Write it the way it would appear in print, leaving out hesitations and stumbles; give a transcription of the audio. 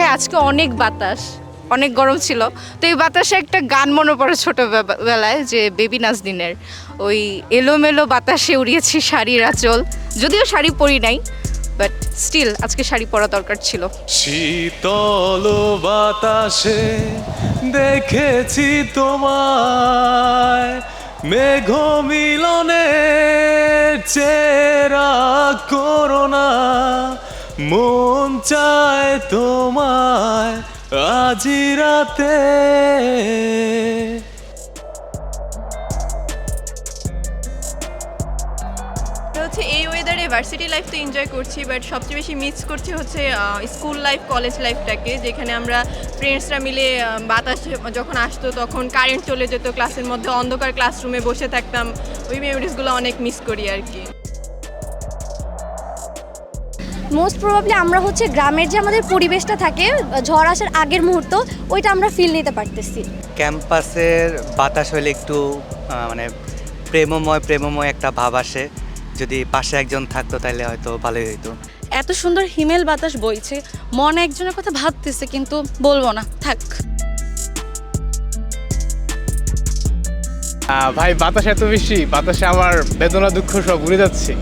ভাই আজকে অনেক বাতাস, অনেক গরম ছিল। তো এই বাতাসে একটা গান মনে পড়ে ছোটোবেলায়, যে বেবি নাজনীনের ওই এলোমেলো বাতাসে উড়িয়েছি শাড়ির আঁচল। যদিও শাড়ি পরি নাই, বাট স্টিল আজকে শাড়ি পরা দরকার ছিল। শীতল বাতাসে দেখেছি তোমায়, মেঘ মিলনে চেরা করোনা, মন চায় তোমায় আজি রাতে। হচ্ছে এই ওয়েদারে ভার্সিটি লাইফ তো এনজয় করছি, বাট সবচেয়ে বেশি মিস করছি হচ্ছে স্কুল লাইফ, কলেজ লাইফটাকে, যেখানে আমরা ফ্রেন্ডসরা মিলে বাতাস যখন আসতো তখন কারেন্ট চলে যেত, ক্লাসের মধ্যে অন্ধকার ক্লাসরুমে বসে থাকতাম। ওই মেমোরিজগুলো অনেক মিস করি আর কি। মোস্ট প্রবাবলি আমরা হচ্ছে গ্রামের যে আমাদের পরিবেশটা থাকে ঝড় আসার আগের মুহূর্ত, ওইটা আমরা ফিল নিতে পারতেছি। ক্যাম্পাসের বাতাস হলে একটু মানে প্রেমময় একটা ভাব আসে। যদি পাশে একজন থাকতো তাহলে হয়তো ভালোই হইতো। এত সুন্দর হিমেল বাতাস বইছে, মন একজনের কথা ভাবতেছে কিন্তু বলবো না, থাক। ভাই বাতাস এত বেশি, বাতাসে আমার বেদনা দুঃখ সব উড়ে যাচ্ছে।